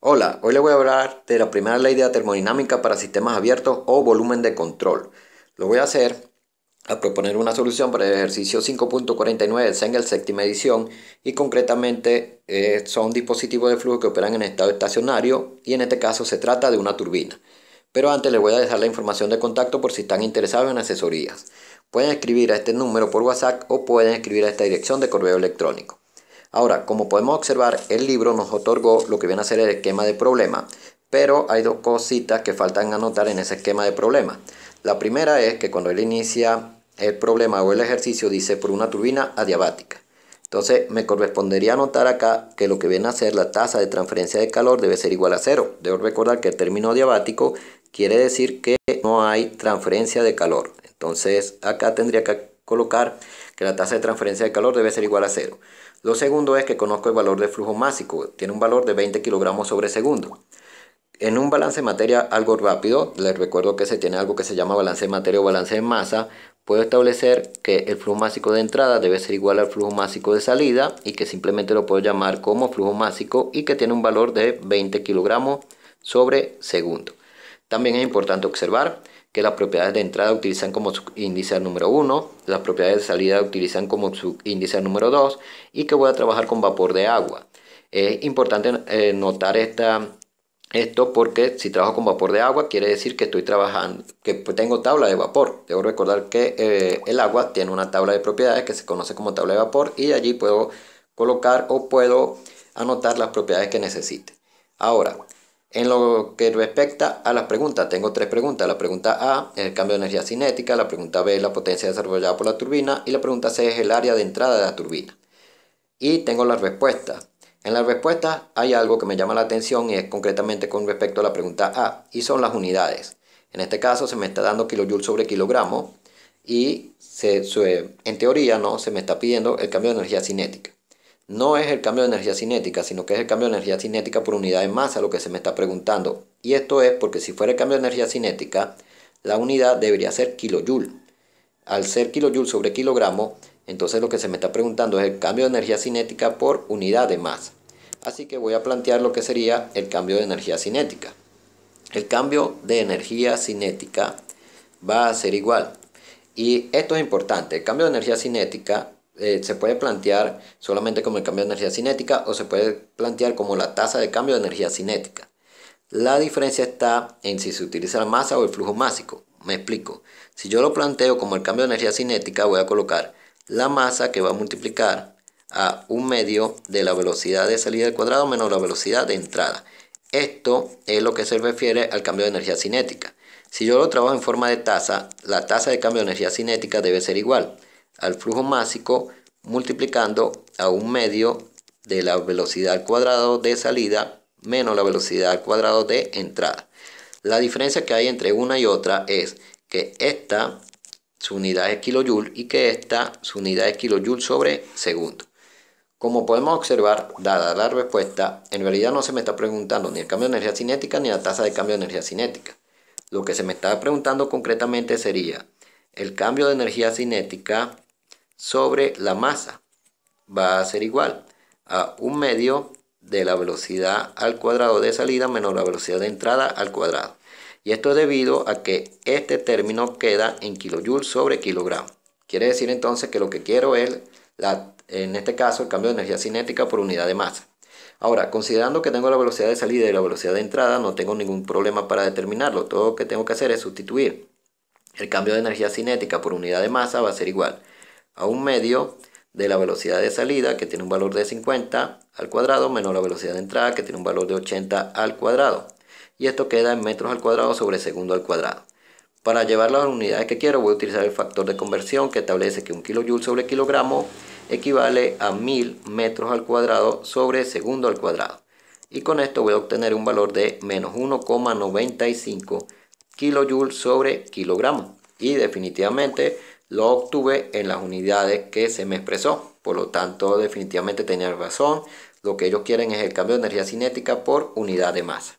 Hola, hoy le voy a hablar de la primera ley de la termodinámica para sistemas abiertos o volumen de control. Lo voy a hacer a proponer una solución para el ejercicio 5.49 del Engel séptima edición y concretamente son dispositivos de flujo que operan en estado estacionario y en este caso se trata de una turbina. Pero antes les voy a dejar la información de contacto por si están interesados en asesorías. Pueden escribir a este número por WhatsApp o pueden escribir a esta dirección de correo electrónico. Ahora, como podemos observar, el libro nos otorgó lo que viene a ser el esquema de problema, pero hay dos cositas que faltan anotar en ese esquema de problema. La primera es que cuando él inicia el problema o el ejercicio dice por una turbina adiabática. Entonces me correspondería anotar acá que lo que viene a ser la tasa de transferencia de calor debe ser igual a cero. Debo recordar que el término adiabático quiere decir que no hay transferencia de calor. Entonces acá tendría que colocar que la tasa de transferencia de calor debe ser igual a cero. Lo segundo es que conozco el valor de flujo másico. Tiene un valor de 20 kilogramos sobre segundo. En un balance de materia algo rápido, les recuerdo que se tiene algo que se llama balance de materia o balance de masa, puedo establecer que el flujo másico de entrada debe ser igual al flujo másico de salida y que simplemente lo puedo llamar como flujo másico y que tiene un valor de 20 kilogramos sobre segundo. También es importante observar que las propiedades de entrada utilizan como subíndice al número 1, las propiedades de salida utilizan como subíndice al número 2 y que voy a trabajar con vapor de agua. Es importante notar esto porque si trabajo con vapor de agua quiere decir que estoy trabajando, que tengo tabla de vapor. Debo recordar que el agua tiene una tabla de propiedades que se conoce como tabla de vapor y allí puedo colocar o puedo anotar las propiedades que necesite. Ahora, en lo que respecta a las preguntas, tengo tres preguntas. La pregunta A es el cambio de energía cinética, la pregunta B es la potencia desarrollada por la turbina y la pregunta C es el área de entrada de la turbina. Y tengo las respuestas. En las respuestas hay algo que me llama la atención y es concretamente con respecto a la pregunta A y son las unidades. En este caso se me está dando kilojoule sobre kilogramo y en teoría no se me está pidiendo el cambio de energía cinética. No es el cambio de energía cinética, sino que es el cambio de energía cinética por unidad de masa lo que se me está preguntando. Y esto es porque si fuera el cambio de energía cinética, la unidad debería ser kilojoule. Al ser kilojoule sobre kilogramo, entonces lo que se me está preguntando es el cambio de energía cinética por unidad de masa. Así que voy a plantear lo que sería el cambio de energía cinética. El cambio de energía cinética va a ser igual. Y esto es importante. El cambio de energía cinética se puede plantear solamente como el cambio de energía cinética o se puede plantear como la tasa de cambio de energía cinética. La diferencia está en si se utiliza la masa o el flujo másico. Me explico. Si yo lo planteo como el cambio de energía cinética, voy a colocar la masa que va a multiplicar a un medio de la velocidad de salida al cuadrado menos la velocidad de entrada. Esto es lo que se refiere al cambio de energía cinética. Si yo lo trabajo en forma de tasa, la tasa de cambio de energía cinética debe ser igual al flujo másico multiplicando a un medio de la velocidad al cuadrado de salida menos la velocidad al cuadrado de entrada. La diferencia que hay entre una y otra es que esta su unidad es kilojoule y que esta su unidad es kilojoule sobre segundo. Como podemos observar, dada la respuesta, en realidad no se me está preguntando ni el cambio de energía cinética ni la tasa de cambio de energía cinética. Lo que se me está preguntando concretamente sería el cambio de energía cinética sobre la masa. Va a ser igual a un medio de la velocidad al cuadrado de salida menos la velocidad de entrada al cuadrado. Y esto es debido a que este término queda en kilojoule sobre kilogramo. Quiere decir entonces que lo que quiero es, en este caso, el cambio de energía cinética por unidad de masa. Ahora, considerando que tengo la velocidad de salida y la velocidad de entrada, no tengo ningún problema para determinarlo. Todo lo que tengo que hacer es sustituir. El cambio de energía cinética por unidad de masa va a ser igual a un medio de la velocidad de salida, que tiene un valor de 50 al cuadrado, menos la velocidad de entrada, que tiene un valor de 80 al cuadrado. Y esto queda en metros al cuadrado sobre segundo al cuadrado. Para llevarlo a las unidades que quiero, voy a utilizar el factor de conversión que establece que un kilojoule sobre kilogramo equivale a 1000 metros al cuadrado sobre segundo al cuadrado. Y con esto voy a obtener un valor de menos 1,95 kilojoule sobre kilogramo. Y definitivamente lo obtuve en las unidades que se me expresó. Por lo tanto, definitivamente tenía razón. Lo que ellos quieren es el cambio de energía cinética por unidad de masa.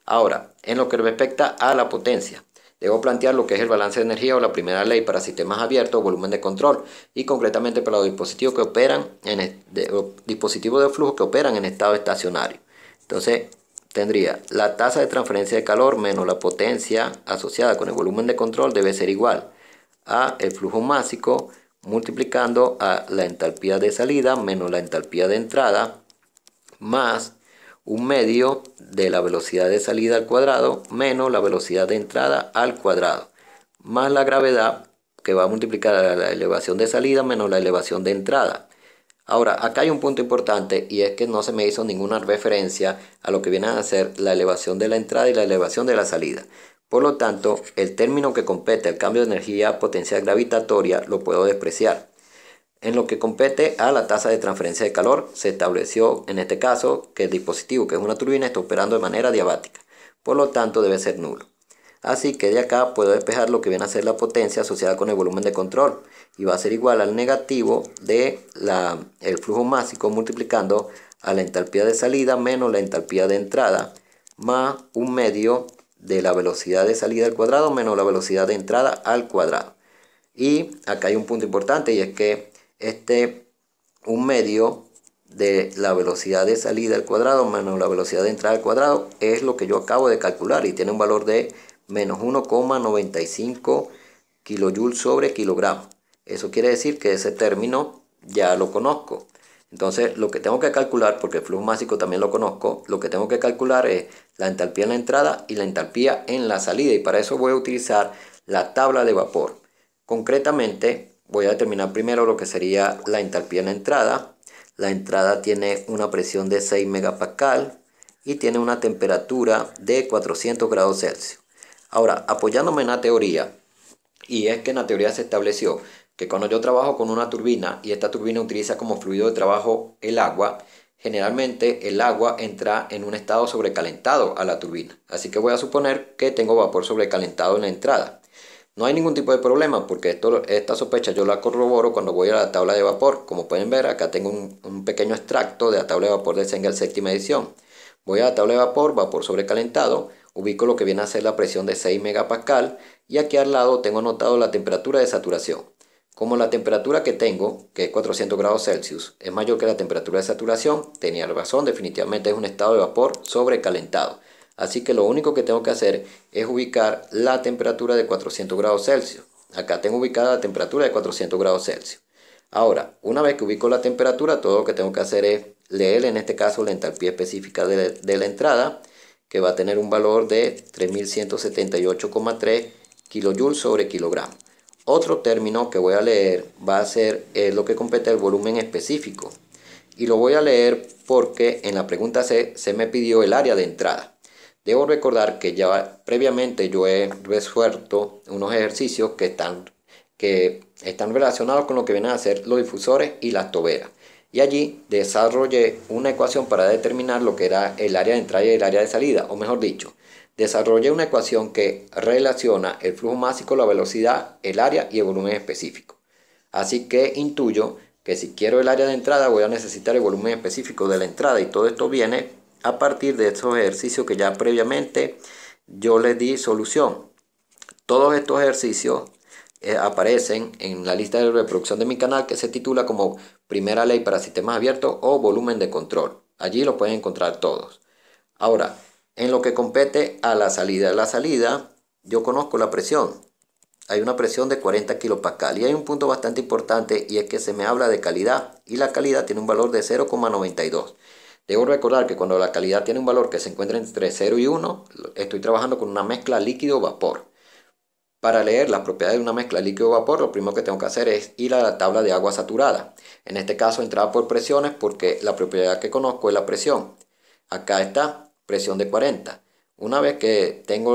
Ahora, en lo que respecta a la potencia, debo plantear lo que es el balance de energía o la primera ley para sistemas abiertos o volumen de control y concretamente para los dispositivos que operan dispositivos de flujo que operan en estado estacionario. Entonces, tendría la tasa de transferencia de calor menos la potencia asociada con el volumen de control debe ser igual a el flujo másico multiplicando a la entalpía de salida menos la entalpía de entrada más un medio de la velocidad de salida al cuadrado menos la velocidad de entrada al cuadrado más la gravedad que va a multiplicar a la elevación de salida menos la elevación de entrada. Ahora, acá hay un punto importante y es que no se me hizo ninguna referencia a lo que viene a ser la elevación de la entrada y la elevación de la salida. Por lo tanto, el término que compete al cambio de energía potencial gravitatoria lo puedo despreciar. En lo que compete a la tasa de transferencia de calor, se estableció en este caso que el dispositivo, que es una turbina, está operando de manera diabática. Por lo tanto, debe ser nulo. Así que de acá puedo despejar lo que viene a ser la potencia asociada con el volumen de control y va a ser igual al negativo de el flujo másico multiplicando a la entalpía de salida menos la entalpía de entrada más un medio de la velocidad de salida al cuadrado menos la velocidad de entrada al cuadrado. Y acá hay un punto importante y es que un medio de la velocidad de salida al cuadrado menos la velocidad de entrada al cuadrado es lo que yo acabo de calcular y tiene un valor de menos 1,95 kilojoules sobre kilogramo. Eso quiere decir que ese término ya lo conozco. Entonces lo que tengo que calcular, porque el flujo másico también lo conozco, lo que tengo que calcular es la entalpía en la entrada y la entalpía en la salida. Y para eso voy a utilizar la tabla de vapor. Concretamente voy a determinar primero lo que sería la entalpía en la entrada. La entrada tiene una presión de 6 megapascal y tiene una temperatura de 400 grados Celsius. Ahora, apoyándome en la teoría, y es que en la teoría se estableció que cuando yo trabajo con una turbina y esta turbina utiliza como fluido de trabajo el agua, generalmente el agua entra en un estado sobrecalentado a la turbina. Así que voy a suponer que tengo vapor sobrecalentado en la entrada. No hay ningún tipo de problema porque esta sospecha yo la corroboro cuando voy a la tabla de vapor. Como pueden ver, acá tengo un pequeño extracto de la tabla de vapor de Cengel séptima edición. Voy a la tabla de vapor, vapor sobrecalentado, ubico lo que viene a ser la presión de 6 megapascal y aquí al lado tengo anotado la temperatura de saturación. Como la temperatura que tengo, que es 400 grados Celsius, es mayor que la temperatura de saturación, tenía razón, definitivamente es un estado de vapor sobrecalentado. Así que lo único que tengo que hacer es ubicar la temperatura de 400 grados Celsius. Acá tengo ubicada la temperatura de 400 grados Celsius. Ahora, una vez que ubico la temperatura, todo lo que tengo que hacer es leer en este caso la entalpía específica de la entrada, que va a tener un valor de 3178,3 kilojoules sobre kilogramo. Otro término que voy a leer va a ser lo que compete al volumen específico. Y lo voy a leer porque en la pregunta C se me pidió el área de entrada. Debo recordar que ya previamente yo he resuelto unos ejercicios que están relacionados con lo que vienen a ser los difusores y las toberas. Y allí desarrollé una ecuación para determinar lo que era el área de entrada y el área de salida, o mejor dicho, desarrollé una ecuación que relaciona el flujo másico, la velocidad, el área y el volumen específico. Así que intuyo que si quiero el área de entrada voy a necesitar el volumen específico de la entrada y todo esto viene a partir de estos ejercicios que ya previamente yo les di solución. Todos estos ejercicios aparecen en la lista de reproducción de mi canal que se titula como Primera Ley para Sistemas Abiertos o Volumen de Control. Allí lo pueden encontrar todos. Ahora, en lo que compete a la salida yo conozco la presión. Hay una presión de 40 kilopascal y hay un punto bastante importante y es que se me habla de calidad y la calidad tiene un valor de 0,92. Debo recordar que cuando la calidad tiene un valor que se encuentra entre 0 y 1, estoy trabajando con una mezcla líquido-vapor. Para leer las propiedades de una mezcla líquido-vapor, lo primero que tengo que hacer es ir a la tabla de agua saturada. En este caso, entrada por presiones porque la propiedad que conozco es la presión. Acá está, presión de 40. Una vez que tengo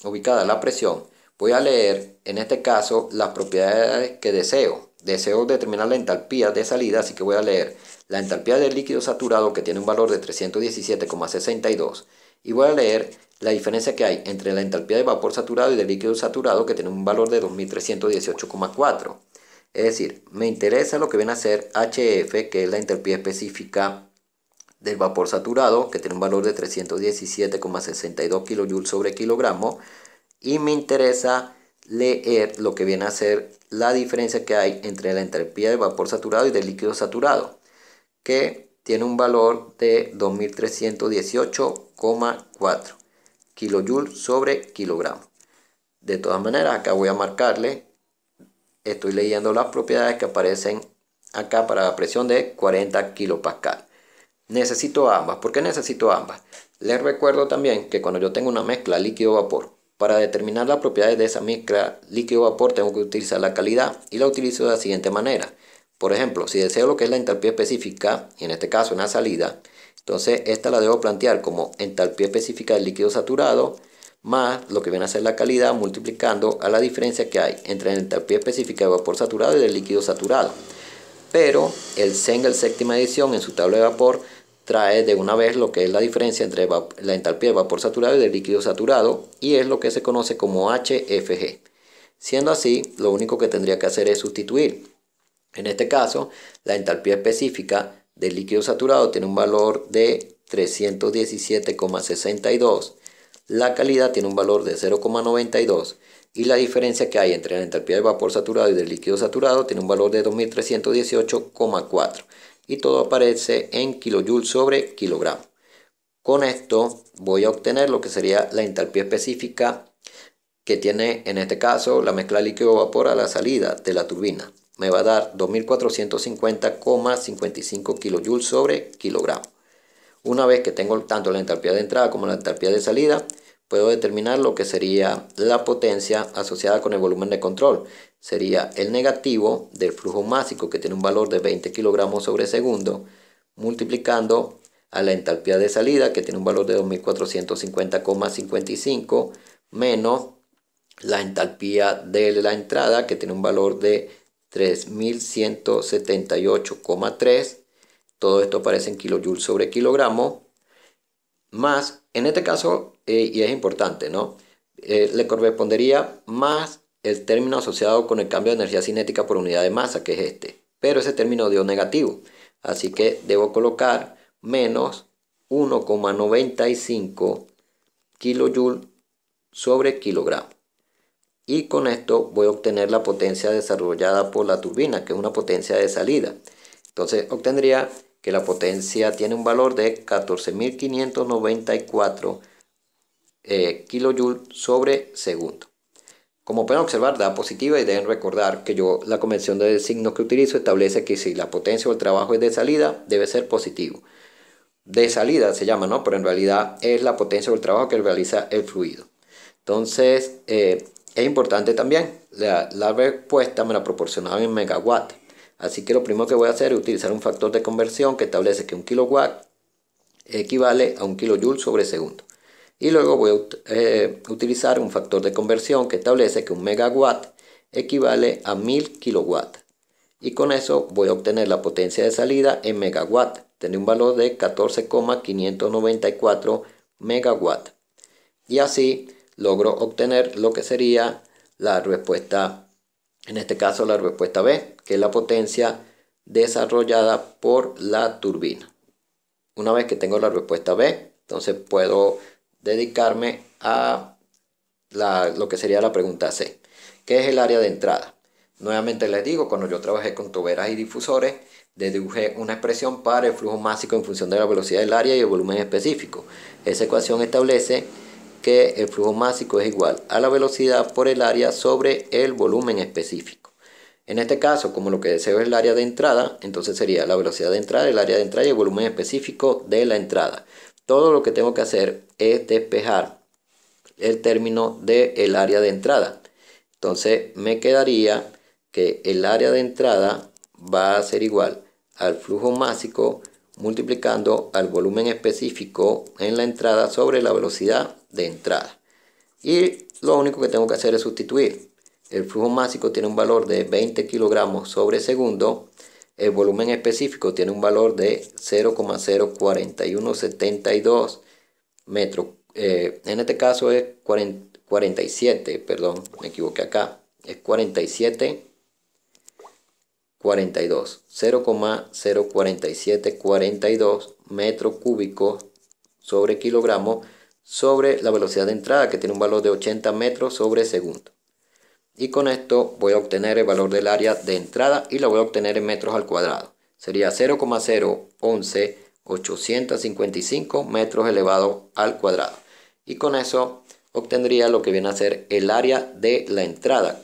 ubicada la presión, voy a leer, en este caso, las propiedades que deseo. Deseo determinar la entalpía de salida, así que voy a leer la entalpía del líquido saturado que tiene un valor de 317,62 y voy a leer la diferencia que hay entre la entalpía de vapor saturado y del líquido saturado que tiene un valor de 2318,4. Es decir, me interesa lo que viene a ser HF, que es la entalpía específica del vapor saturado, que tiene un valor de 317,62 kilojoules sobre kilogramo, y me interesa leer lo que viene a ser la diferencia que hay entre la entalpía de vapor saturado y del líquido saturado, que tiene un valor de 2318,4 kilojoules sobre kilogramo. De todas maneras, acá voy a marcarle, estoy leyendo las propiedades que aparecen acá para la presión de 40 kilopascal. Necesito ambas. ¿Por qué necesito ambas? Les recuerdo también que cuando yo tengo una mezcla líquido-vapor, para determinar las propiedades de esa mezcla líquido-vapor tengo que utilizar la calidad, y la utilizo de la siguiente manera. Por ejemplo, si deseo lo que es la entalpía específica, y en este caso una salida, entonces esta la debo plantear como entalpía específica del líquido saturado más lo que viene a ser la calidad multiplicando a la diferencia que hay entre la entalpía específica de vapor saturado y del líquido saturado. Pero el Cengel séptima edición en su tabla de vapor trae de una vez lo que es la diferencia entre la entalpía de vapor saturado y del líquido saturado, y es lo que se conoce como HFG. Siendo así, lo único que tendría que hacer es sustituir. En este caso, la entalpía específica del líquido saturado tiene un valor de 317,62, la calidad tiene un valor de 0,92 y la diferencia que hay entre la entalpía del vapor saturado y del líquido saturado tiene un valor de 2318,4 y todo aparece en kilojoules sobre kilogramo. Con esto voy a obtener lo que sería la entalpía específica que tiene en este caso la mezcla líquido-vapor a la salida de la turbina. Me va a dar 2450,55 kilojoules sobre kilogramo. Una vez que tengo tanto la entalpía de entrada como la entalpía de salida, puedo determinar lo que sería la potencia asociada con el volumen de control. Sería el negativo del flujo másico, que tiene un valor de 20 kilogramos sobre segundo, multiplicando a la entalpía de salida, que tiene un valor de 2450,55, menos la entalpía de la entrada, que tiene un valor de 3178,3. Todo esto aparece en kilojoules sobre kilogramo, más, en este caso, y es importante, ¿no? Le correspondería más el término asociado con el cambio de energía cinética por unidad de masa, que es este. Pero ese término dio negativo, así que debo colocar menos 1,95 kilojoules sobre kilogramo. Y con esto voy a obtener la potencia desarrollada por la turbina, que es una potencia de salida. Entonces obtendría que la potencia tiene un valor de 14.594 kilojoules sobre segundo. Como pueden observar, da positiva, y deben recordar que la convención de signos que utilizo establece que si la potencia o el trabajo es de salida, debe ser positivo. De salida se llama, ¿no? Pero en realidad es la potencia o el trabajo que realiza el fluido. Entonces, es importante también, la respuesta me la proporcionaba en megawatt. Así que lo primero que voy a hacer es utilizar un factor de conversión que establece que un kilowatt equivale a un kilojoule sobre segundo. Y luego voy a utilizar un factor de conversión que establece que un megawatt equivale a 1000 kilowatts. Y con eso voy a obtener la potencia de salida en megawatt. Tiene un valor de 14,594 megawatts. Y así logro obtener lo que sería la respuesta, en este caso la respuesta B, que es la potencia desarrollada por la turbina. Una vez que tengo la respuesta B, entonces puedo dedicarme a lo que sería la pregunta C, que es el área de entrada. Nuevamente les digo, cuando yo trabajé con toberas y difusores, deduje una expresión para el flujo másico en función de la velocidad del área y el volumen específico. Esa ecuación establece que el flujo másico es igual a la velocidad por el área sobre el volumen específico. En este caso, como lo que deseo es el área de entrada, entonces sería la velocidad de entrada, el área de entrada y el volumen específico de la entrada. Todo lo que tengo que hacer es despejar el término del área de entrada. Entonces me quedaría que el área de entrada va a ser igual al flujo másico multiplicando al volumen específico en la entrada sobre la velocidad de entrada. Y lo único que tengo que hacer es sustituir. El flujo másico tiene un valor de 20 kilogramos sobre segundo. El volumen específico tiene un valor de 0,04172 metros. En este caso es 47, perdón, me equivoqué acá. Es 47,42, 0,04742 metros cúbicos sobre kilogramo sobre la velocidad de entrada, que tiene un valor de 80 metros sobre segundo. Y con esto voy a obtener el valor del área de entrada y lo voy a obtener en metros al cuadrado. sería 0,011855 metros elevado al cuadrado. Y con eso obtendría lo que viene a ser el área de la entrada.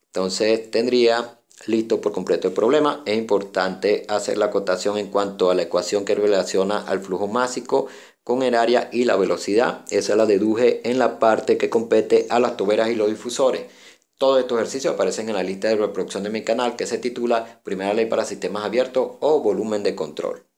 Entonces tendría listo por completo el problema. Es importante hacer la acotación en cuanto a la ecuación que relaciona al flujo másico con el área y la velocidad. Esa la deduje en la parte que compete a las toberas y los difusores. Todos estos ejercicios aparecen en la lista de reproducción de mi canal, que se titula Primera ley para sistemas abiertos o volumen de control.